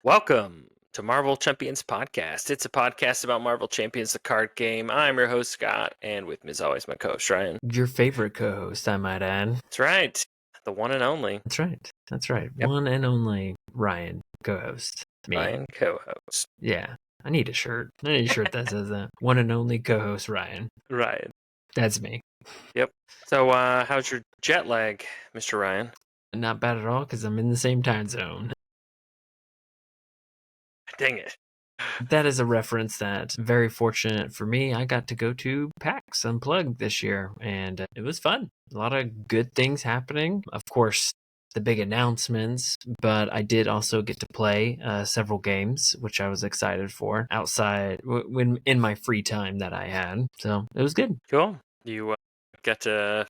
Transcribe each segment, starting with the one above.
Welcome to Marvel Champions Podcast. It's a podcast about Marvel Champions, the card game. I'm your host, Scott, and with me, as always, my co-host, Ryan. Your favorite co-host, I might add. That's right. The one and only. That's right. Yep. One and only Ryan, co-host. Me. Ryan, co-host. Yeah. I need a shirt. That says that. One and only co-host, Ryan. Ryan. That's me. Yep. So, how's your jet lag, Mr. Ryan? Not bad at all, because I'm in the same time zone. Dang it. That is a reference that's very fortunate for me. I got to go to PAX Unplugged this year, and it was fun. A lot of good things happening. Of course, the big announcements, but I did also get to play several games, which I was excited for outside when in my free time that I had. So it was good. Cool. You got to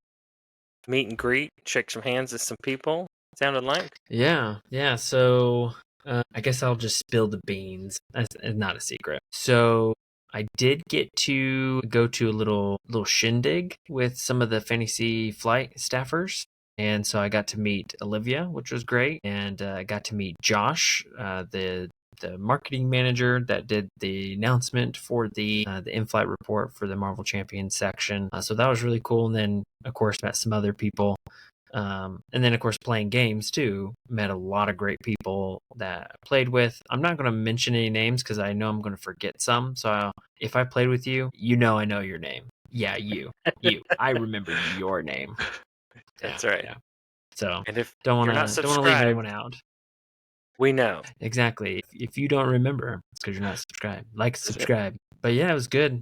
meet and greet, shake some hands with some people, sounded like. Yeah. So I guess I'll just spill the beans. That's not a secret. So I did get to go to a little shindig with some of the Fantasy Flight staffers. And so I got to meet Olivia, which was great. And I got to meet Josh, the marketing manager that did the announcement for the in-flight report for the Marvel Champions section. So that was really cool. And then, of course, met some other people. And then, of course, playing games, too. Met a lot of great people that I played with. I'm not going to mention any names because I know I'm going to forget some. So if I played with you, I know your name. Yeah, you. I remember your name. That's right. Yeah. So and if don't want to leave anyone out. We know. Exactly. If you don't remember, it's because you're not subscribed. Subscribe. But yeah, it was good.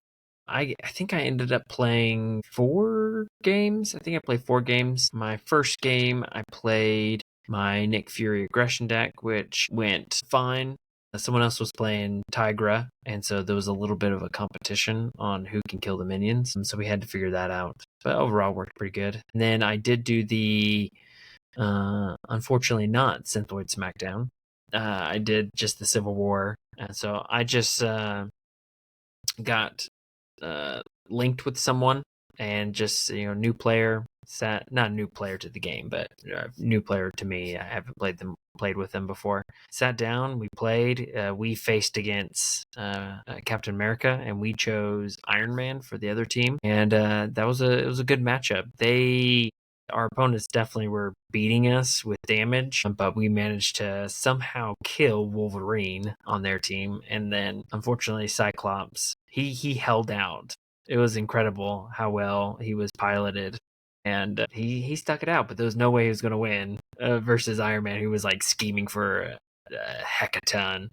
I think I ended up playing 4 games. I think I played 4 games. My first game, I played my Nick Fury aggression deck, which went fine. Someone else was playing Tigra, and so there was a little bit of a competition on who can kill the minions. And so we had to figure that out. But overall, worked pretty good. And then I did do the, unfortunately not Synthoid Smackdown. I did just the Civil War. And so I just got linked with someone and just new player, not new player to the game, but new player to me. I haven't played with them before. Sat down, we played. We faced against Captain America, and we chose Iron Man for the other team, and it was a good matchup. Our opponents definitely were beating us with damage, but we managed to somehow kill Wolverine on their team. And then, unfortunately, Cyclops, he held out. It was incredible how well he was piloted. And he stuck it out, but there was no way he was going to win versus Iron Man, who was like scheming for a heckaton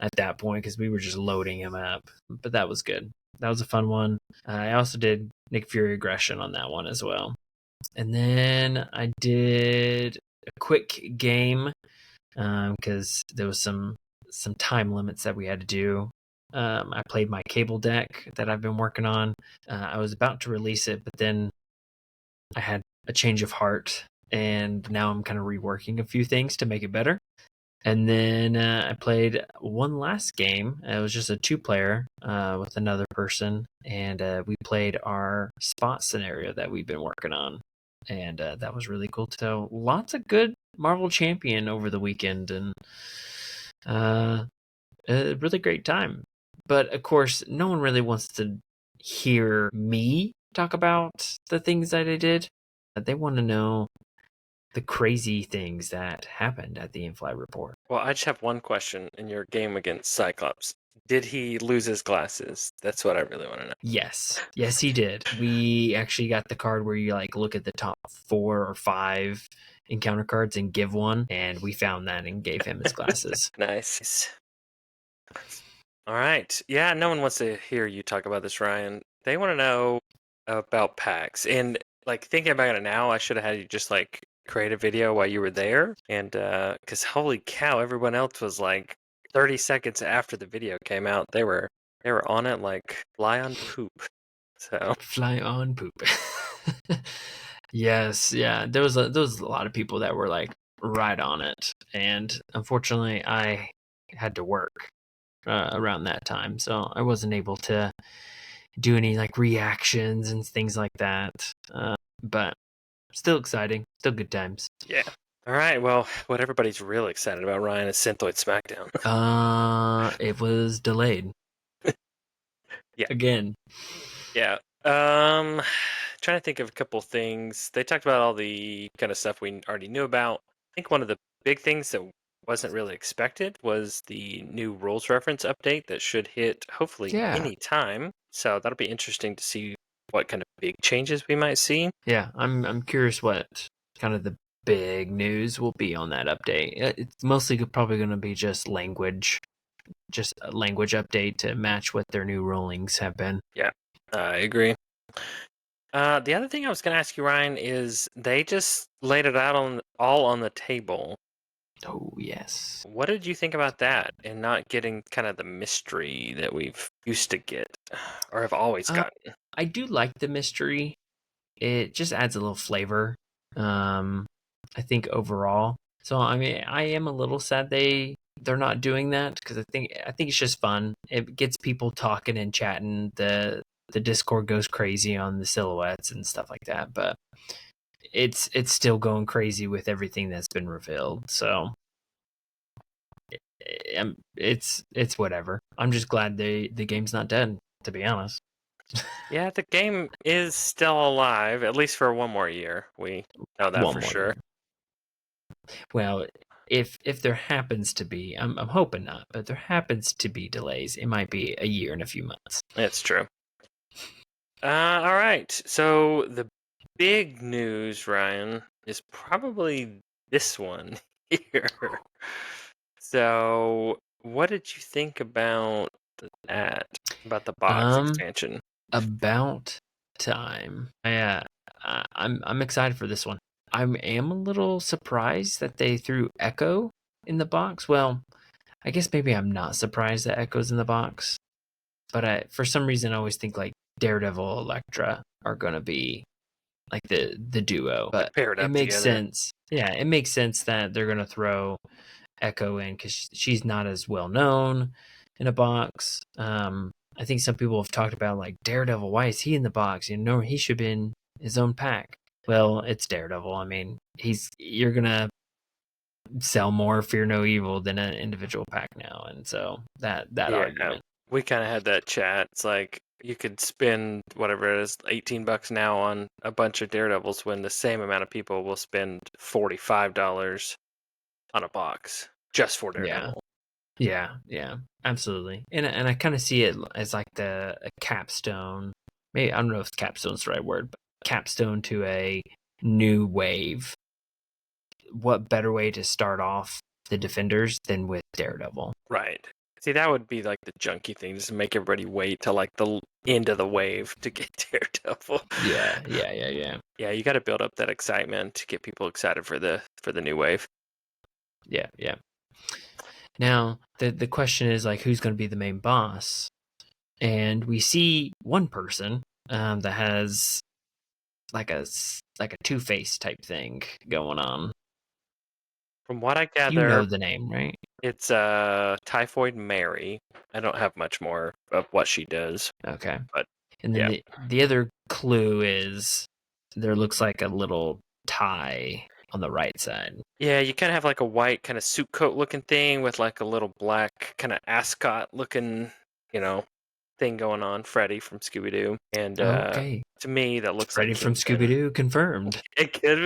at that point because we were just loading him up. But that was good. That was a fun one. I also did Nick Fury aggression on that one as well. And then I did a quick game because there was some time limits that we had to do. I played my cable deck that I've been working on. I was about to release it, but then I had a change of heart, and now I'm kind of reworking a few things to make it better. And then I played one last game. It was just a 2-player with another person, and we played our spot scenario that we've been working on. And that was really cool. So lots of good Marvel Champion over the weekend, and a really great time. But of course, no one really wants to hear me talk about the things that I did. They want to know the crazy things that happened at the in-flight report. Well, I just have one question. In your game against Cyclops, did he lose his glasses? That's what I really want to know. Yes, he did. We actually got the card where you look at the top 4 or 5 encounter cards and give one, and we found that and gave him his glasses. Nice. All right. Yeah, no one wants to hear you talk about this, Ryan. They want to know about PAX. And thinking about it now, I should have had you just create a video while you were there. And because holy cow, everyone else was 30 seconds after the video came out, they were on it like fly on poop. So fly on poop. Yes, yeah. There was a lot of people that were right on it, and unfortunately, I had to work around that time, so I wasn't able to do any reactions and things like that. But still exciting, still good times. Yeah. All right. Well, what everybody's really excited about, Ryan, is Synthoid SmackDown. It was delayed Yeah. again. Yeah. Trying to think of a couple things. They talked about all the kind of stuff we already knew about. I think one of the big things that wasn't really expected was the new rules reference update that should hit hopefully Yeah, any time. So that'll be interesting to see what kind of big changes we might see. yeah. I'm curious what kind of the big news will be on that update. It's mostly probably going to be just a language update to match what their new rulings have been. Yeah, I agree. The other thing I was going to ask you, Ryan, is they just laid it out all on the table. Oh yes. What did you think about that and not getting kind of the mystery that we've used to get or have always Uh, gotten? I do like the mystery. It just adds a little flavor. Um, I think overall. So I mean, I am a little sad they're not doing that because I think it's just fun. It gets people talking and chatting. The Discord goes crazy on the silhouettes and stuff like that. But it's still going crazy with everything that's been revealed. So it's whatever. I'm just glad the game's not dead. To be honest. Yeah, the game is still alive, at least for one more year. We know that One for more sure. year. Well, if there happens to be, I'm hoping not, but if there happens to be delays, it might be a year and a few months. It's true. All right. So the big news, Ryan, is probably this one here. So, what did you think about that? About the box Um, expansion? about time. Yeah, I'm excited for this one. I am a little surprised that they threw Echo in the box. Well, I guess maybe I'm not surprised that Echo's in the box, but for some reason I always think like Daredevil, Elektra are gonna be like the duo. Like But paired it up makes together. sense. Yeah, it makes sense that they're gonna throw Echo in because she's not as well known in a box. I think some people have talked about like Daredevil. Why is he in the box? You know, he should be in his own pack. Well, it's Daredevil. I mean, you're gonna sell more Fear No Evil than an individual pack now, and so that Yeah, argument. we kind of had that chat. It's like you could spend whatever it is, $18 now on a bunch of Daredevils when the same amount of people will spend $45 on a box just for Yeah, Daredevil. yeah, absolutely. And I kind of see it as like a capstone. Maybe I don't know if capstone's the right word, but capstone to a new wave. What better way to start off the Defenders than with Daredevil? Right. See, that would be like the junky thing, just make everybody wait till like the end of the wave to get Daredevil. Yeah. Yeah, you got to build up that excitement to get people excited for the new wave. Yeah. Now the question is like, who's going to be the main boss? And we see one person that has like a Two-Face type thing going on. From what I You know gather, the name, right? it's Typhoid Mary. I don't have much more of what she does, Okay. but And then yeah. the other clue is there looks like a little tie on the right side. Yeah, you kind of have like a white kind of suit coat looking thing with like a little black kind of ascot looking, you know, thing going on. Freddy from Scooby Doo, and Okay. to me that It's looks like Freddy from Scooby Kingpin. Doo confirmed. It could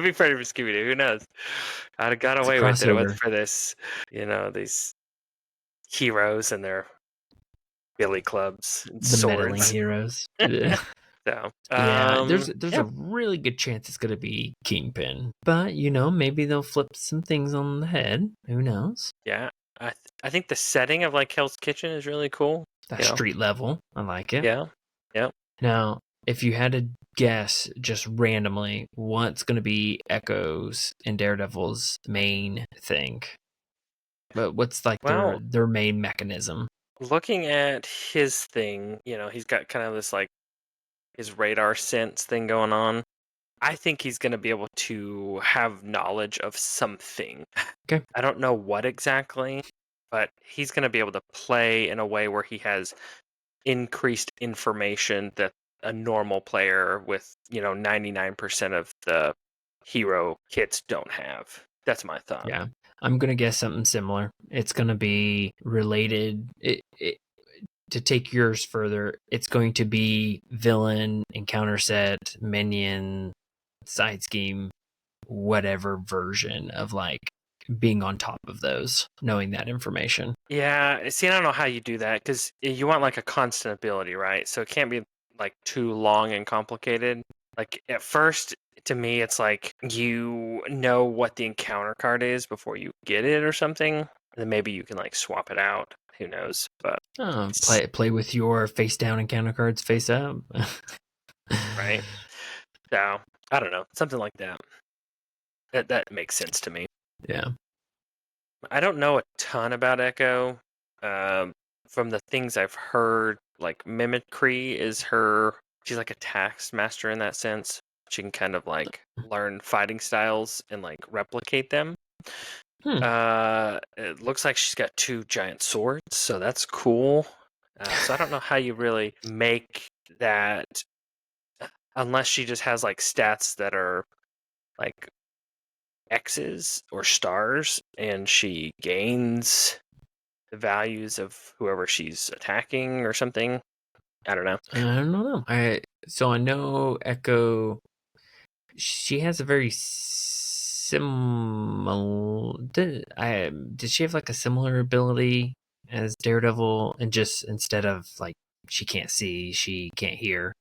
be Freddy from Scooby Doo. Who knows? I'd have got It's a away with it. It wasn't crossover. for this, these heroes and their billy clubs and The meddling swords. heroes. Yeah. So, Yeah, there's yeah. a really good chance it's gonna be Kingpin, but maybe they'll flip some things on the head. Who knows? Yeah, I think the setting of like Hell's Kitchen is really cool. That You know, street level, I like it. yeah, yeah. Now, if you had to guess just randomly what's gonna be Echo's and Daredevil's main thing, but what's like Well, their main mechanism? looking at his thing, he's got kind of this like his radar sense thing going on. I think he's going to be able to have knowledge of something. Okay. I don't know what exactly, but he's going to be able to play in a way where he has increased information that a normal player with 99% of the hero kits don't have. That's my thought. Yeah. I'm going to guess something similar. It's going to be related. To take yours further, it's going to be villain, encounter set, minion, side scheme, whatever version of like being on top of those, knowing that information. Yeah, see, I don't know how you do that because you want like a constant ability, right? So it can't be like too long and complicated. Like at first, to me, it's like you know what the encounter card is before you get it or something. And then maybe you can like swap it out. Who knows? But Play with your face down encounter cards face up. right. So I don't know, something like that. That makes sense to me. Yeah. I don't know a ton about Echo. From the things I've heard, like mimicry is her. She's like a tax master in that sense. She can kind of like learn fighting styles and like replicate them. It looks like she's got 2 giant swords, so that's cool. So I don't know how you really make that unless she just has like stats that are like X's or stars, and she gains the values of whoever she's attacking or something. I don't know. I don't know. I know Echo. She has a very similar. Did she have like a similar ability as Daredevil, and just instead of like she can't see, she can't hear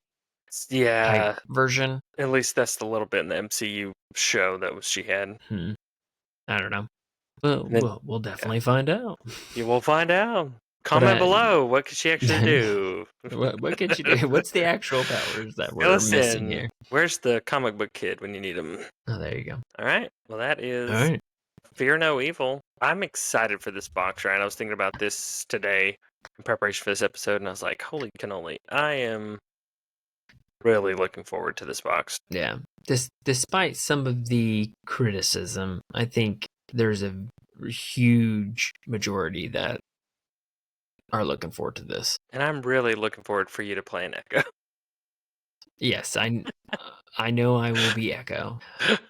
type Yeah, version? at least that's the little bit in the MCU show that was she had. I don't know. We'll definitely find out. You will find out. But Comment below. What could she actually do? what could you do? What's the actual powers that we're missing here? Where's the comic book kid when you need him? Oh, there you go. All right. Well, that is Fear No Evil. I'm excited for this box, right? I was thinking about this today in preparation for this episode, and I was like, holy cannoli. I am really looking forward to this box. Yeah. Despite some of the criticism, I think there's a huge majority that are looking forward to this. And I'm really looking forward for you to play an Echo. Yes, I know I will be Echo,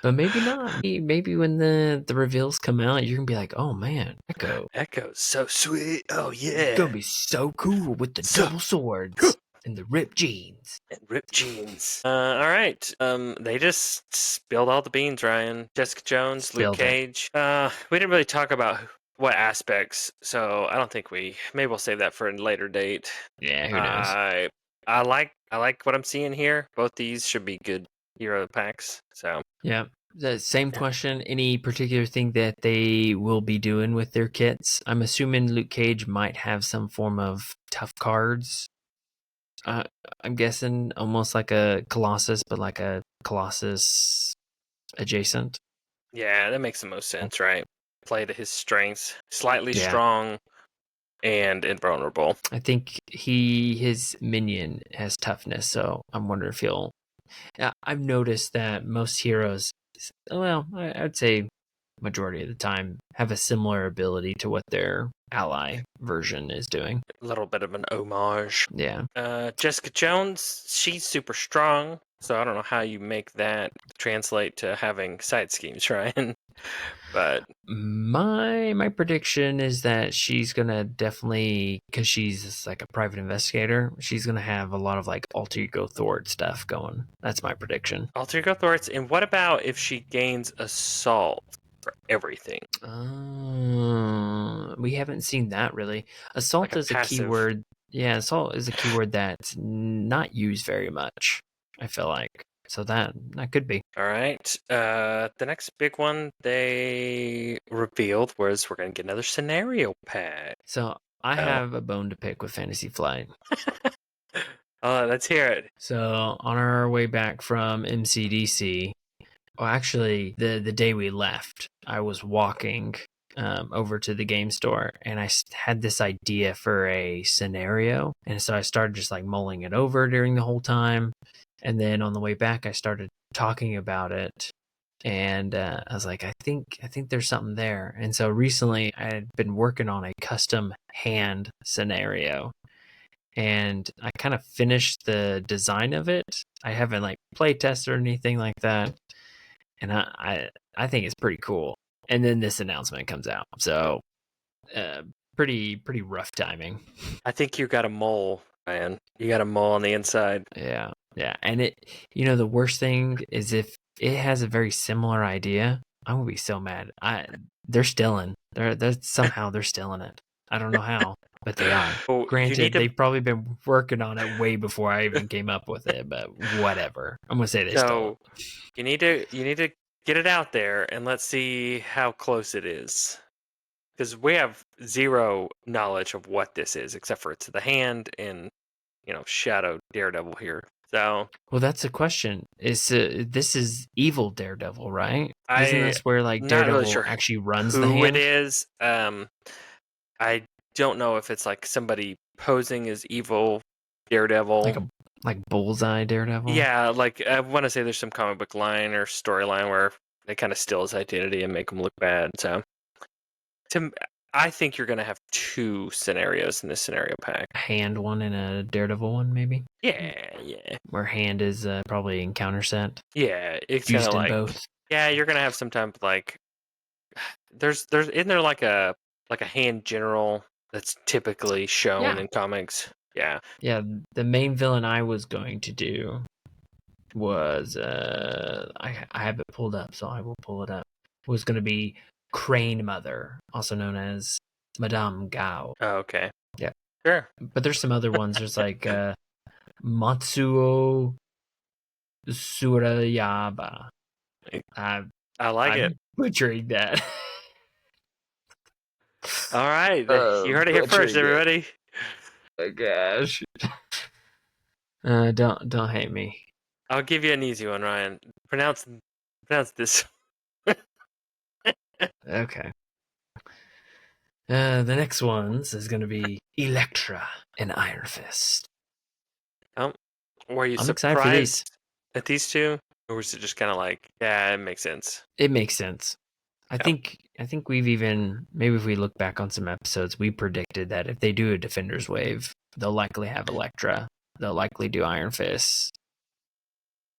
but maybe not. Maybe when the reveals come out, you're gonna be like, "Oh man, Echo! Echo's so sweet. Oh yeah, it's gonna be so cool with the double swords and the ripped jeans." And ripped jeans. All right. They just spilled all the beans, Ryan. Jessica Jones, Luke Cage. We didn't really talk about what aspects, so I don't think maybe we'll save that for a later date. Yeah, who knows? I like what I'm seeing here. Both these should be good hero packs. So yeah. The same question. Any particular thing that they will be doing with their kits? I'm assuming Luke Cage might have some form of tough cards. I'm guessing almost like a Colossus, but like a Colossus adjacent. Yeah, that makes the most sense, right? Play to his strengths. Slightly strong and invulnerable. I think his minion has toughness, so I'm wondering if he'll. I've noticed that most heroes, well, I'd say majority of the time, have a similar ability to what their ally version is doing. A little bit of an homage. Yeah. Jessica Jones, she's super strong, so I don't know how you make that translate to having side schemes, Ryan. But my prediction is that she's gonna definitely, because she's like a private investigator, she's gonna have a lot of like alter ego thwart stuff going. That's my prediction. Alter ego thwarts. And what about if she gains assault for everything? We haven't seen that really. Assault is a keyword. Yeah, assault is a keyword that's not used very much, I feel like. So that could be. All right. The next big one they revealed was we're going to get another scenario pack. So I have a bone to pick with Fantasy Flight. Let's hear it. So on our way back from MCDC, well, actually, the day we left, I was walking over to the game store, and I had this idea for a scenario, and so I started just like mulling it over during the whole time. And then on the way back, I started talking about it, and I was like, I think there's something there. And so recently, I had been working on a custom hand scenario, and I kind of finished the design of it. I haven't like play tested or anything like that. and I think it's pretty cool. And then this announcement comes out, so pretty rough timing. I think you got a mole, Ryan. You got a mole on the inside. Yeah, and the worst thing is if it has a very similar idea, I'm gonna be so mad. They're stealing. They're somehow they're stealing it. I don't know how, but they are. Well, you need Granted, to. they've probably been working on it way before I even came up with it, but whatever. I'm gonna say they stole So you need to get it out there and let's see how close it is. Because we have zero knowledge of what this is, except for it's the hand and Shadow Daredevil here. So it. Well, that's the question. This is evil Daredevil, right? Isn't I'm this where like not really Daredevil sure actually runs the who it hand? is. I don't know if it's like somebody posing as evil Daredevil. Like Bullseye Daredevil? Yeah, like I want to say there's some comic book line or storyline where they kind of steal his identity and make him look bad. So I think you're going to have two scenarios in this scenario pack. A hand one and a Daredevil one, maybe? Yeah. Where hand is probably encounter set. Yeah, it's kind Used of in like both. yeah, you're gonna have some time like there's isn't there like a hand general that's typically shown Yeah. in comics? Yeah. Yeah, the main villain I was going to do was I have it pulled up, so I will pull it up. Was going to be Crane Mother, also known as Madame Gao. Oh, okay. Yeah. Sure. But there's some other ones. There's like Matsuo Surayaba. I like I'm it. butchering that. All right. You heard it here first, everybody. Oh gosh. Don't hate me. I'll give you an easy one, Ryan. Pronounce this. Okay. The next ones is going to be Elektra and Iron Fist. Were you I'm excited for these. surprised at these two? Or was it just kind of like, yeah, it makes sense? It makes sense. I think we've even, maybe if we look back on some episodes, we predicted that if they do a Defenders wave, they'll likely have Elektra. They'll likely do Iron Fist,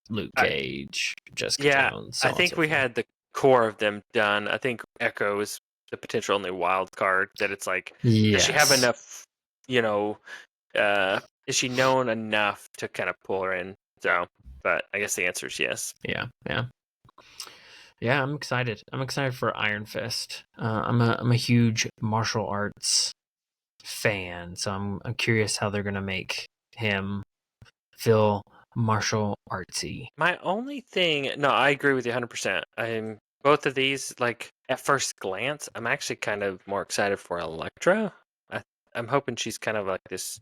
Luke Cage, Jessica Jones. I think we had the core of them done. I think Echo is the potential only wild card that it's like, does she have enough, is she known enough to kind of pull her in? So, but I guess the answer is yes. Yeah. I'm excited. I'm excited for Iron Fist. I'm a huge martial arts fan, so I'm curious how they're gonna make him feel martial artsy. My only thing, no, I agree with you 100%. Both of these, like at first glance, I'm actually kind of more excited for Elektra. I'm hoping she's kind of like this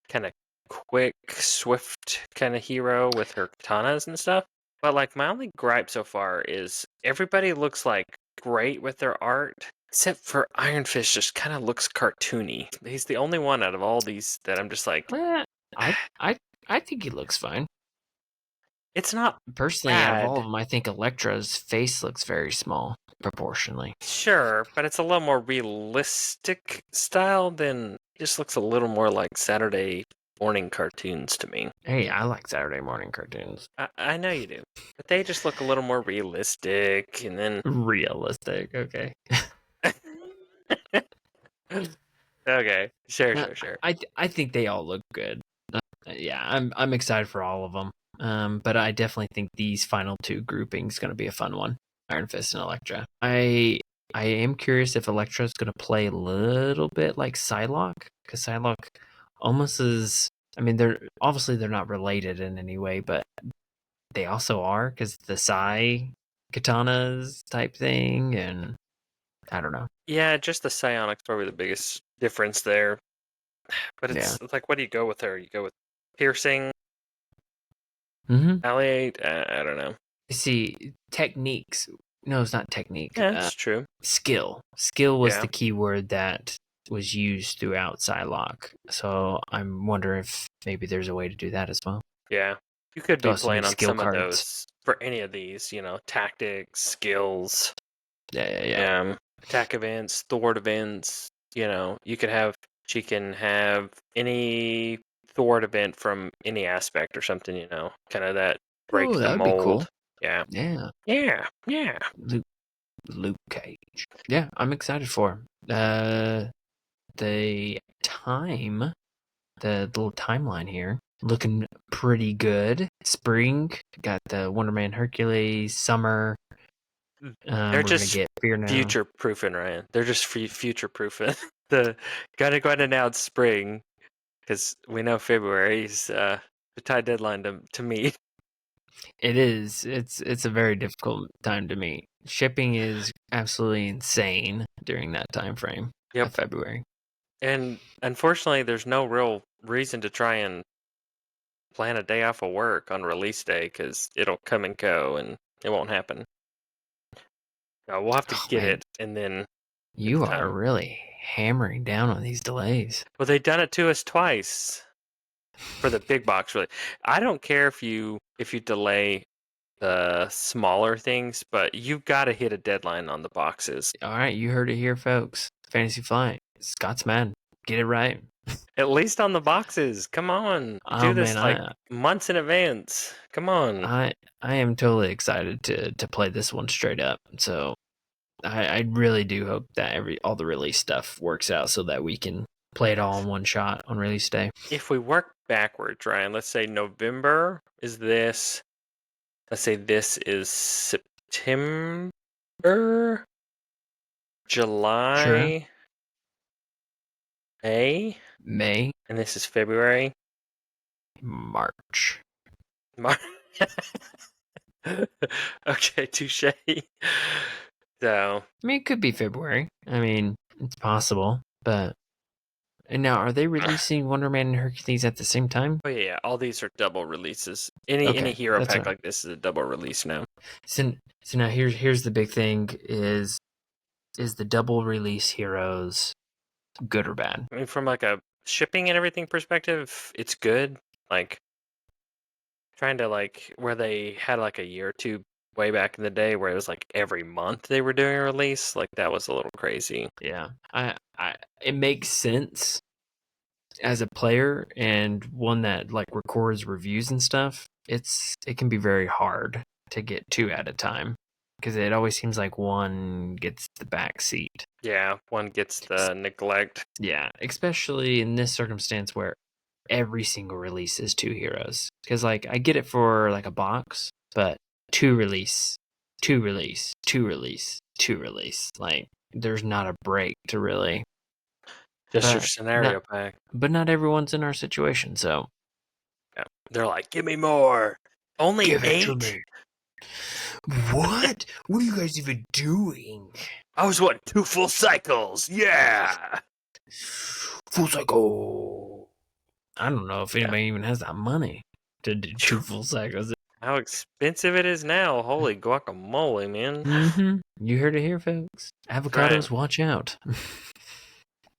kind of quick, swift kind of hero with her katanas and stuff. But like my only gripe so far is everybody looks like great with their art, except for Iron Fist just kind of looks cartoony. He's the only one out of all these that I'm just like, I think he looks fine. It's not personally bad. Out of all of them. I think Elektra's face looks very small proportionally. Sure, but it's a little more realistic style than just looks a little more like Saturday morning cartoons to me. Hey, I like Saturday morning cartoons. I know you do, but they just look a little more realistic, and then realistic. Okay. Okay. Sure. I think they all look good. Yeah, I'm excited for all of them. But I definitely think these final two groupings going to be a fun one. Iron Fist and Elektra. I am curious if Elektra is going to play a little bit like Psylocke, because Psylocke almost is. I mean, they're not related in any way, but they also are, because the Psy katanas type thing, and I don't know. Yeah, just the psionic's probably the biggest difference there. But it's like, what do you go with her? You go with piercing, palliate. I don't know. See, techniques. No, it's not technique. Yeah, that's true. Skill was the key word that was used throughout Psylocke. So I'm wondering if maybe there's a way to do that as well. Yeah, you could be playing on some cards. of those for any of these. Tactics, skills. Yeah. Attack events, thwart events. You could have. She can have any thwart event from any aspect or something. Kind of that break the mold. Be cool. Yeah. Yeah, Yeah. Luke, Luke Cage. Yeah, I'm excited for. The time, the little timeline here, looking pretty good. Spring, got the Wonder Man Hercules. Summer, They're we're gonna just get Fear Now. future proofing, Ryan. They're just future proofing. the gotta go ahead and announce spring because we know February's the tie deadline to meet. It is. It's a very difficult time to meet. Shipping is absolutely insane during that time frame Yep. of February. And unfortunately, there's no real reason to try and plan a day off of work on release day because it'll come and go and it won't happen. We'll have to Oh get man, it and then get the you are time. really hammering down on these delays. Well, they've done it to us twice for the big box. Really, I don't care if you delay the smaller things, but you've got to hit a deadline on the boxes. All right, you heard it here, folks. Fantasy Flight. Scott's mad. Get it right. At least on the boxes. Come on, you Oh do man, this like months in advance. Come on. I am totally excited to play this one straight up. So I really do hope that all the release stuff works out so that we can play it all in one shot on release day. If we work backwards, Ryan, let's say November is this. Let's say this is September, Sure. July, May, May, and this is February. March. Mar- okay, touche. So, I mean, it could be February. I mean, it's possible. But and now, are they releasing Wonder Man and Hercules at the same time? oh yeah, all these are double releases. Any Okay, hero that's pack right. like this is a double release now. So, so now here's the big thing: is the double release heroes good or bad? I mean, from like a shipping and everything perspective, it's good. Like trying to like where they had like a year or two way back in the day where it was like every month they were doing a release. Like that was a little crazy. Yeah, it makes sense as a player and one that like records reviews and stuff. It can be very hard to get two at a time because it always seems like one gets the back seat. Yeah, one gets the neglect. Yeah, especially in this circumstance where every single release is two heroes. Because like I get it for like a box, but two release, two release, two release, two release. Like there's not a break to really. Just your But scenario pack. not everyone's in our situation, so Yeah. They're like, give me more. Only give it to 8? me. What? What are you guys even doing? I was wanting 2 full cycles. Yeah. Full cycle. I don't know if Yeah. anybody even has that money to do 2 full cycles. How expensive it is now. Holy guacamole, man. Mm-hmm. You heard it here, folks. Avocados, watch out.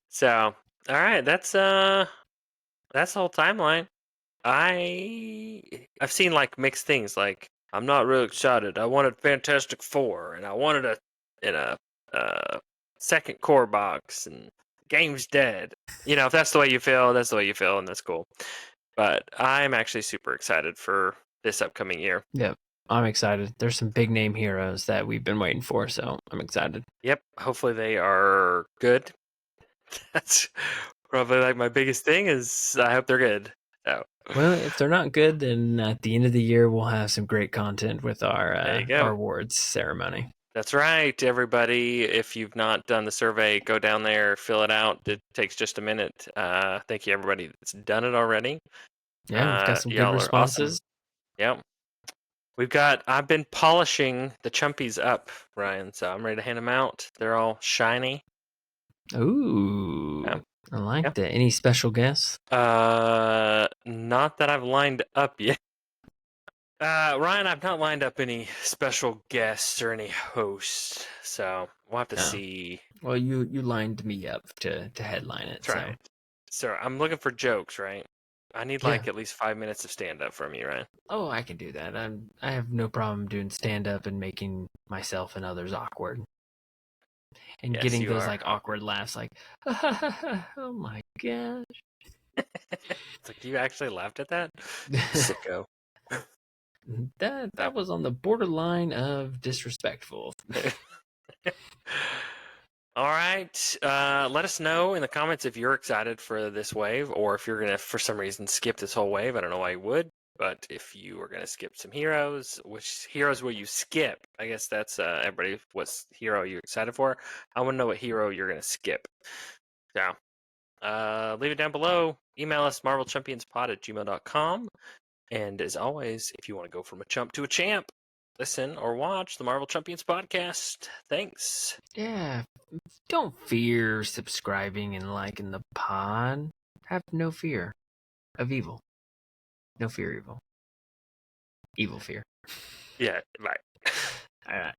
So, all right, that's the whole timeline. I've seen like mixed things. Like I'm not really excited. I wanted Fantastic Four, and I wanted a in a second core box, and game's dead. You know, if that's the way you feel, that's the way you feel, and that's cool. But I'm actually super excited for this upcoming year. Yep. I'm excited. There's some big name heroes that we've been waiting for, so I'm excited. Yep. Hopefully they are good. That's probably like my biggest thing is I hope they're good. So. Well, if they're not good, then at the end of the year we'll have some great content with There you our go. awards ceremony. That's right, everybody. If you've not done the survey, go down there, fill it out. It takes just a minute. Thank you, everybody that's done it already. Yeah, we've got some good Y'all are awesome. responses. Yep. I've been polishing the chumpies up, Ryan, so I'm ready to hand them out. They're all shiny. Ooh, Yeah. I like that. Any special guests? Not that I've lined up yet. Ryan, I've not lined up any special guests or any hosts, so we'll have to see. Well, you lined me up to headline it. That's right. So I'm looking for jokes, right? I need like at least 5 minutes of stand up from you, Ryan. Oh, I can do that. I have no problem doing stand up and making myself and others awkward. And Yes, getting you those are. like awkward laughs like oh my gosh. It's like you actually laughed at that? Sicko. That was on the borderline of disrespectful. All right. Let us know in the comments if you're excited for this wave, or if you're gonna, for some reason, skip this whole wave. I don't know why you would, but if you are gonna skip some heroes, which heroes will you skip? I guess that's everybody. What hero are you excited for? I want to know what hero you're gonna skip. So, leave it down below. Email us marvelchampionspod@gmail.com. And as always, if you want to go from a chump to a champ, listen or watch the Marvel Champions podcast. Thanks. Yeah, don't fear subscribing and liking the pod. Have no fear of evil. No fear evil. Evil fear. Yeah, bye. All right.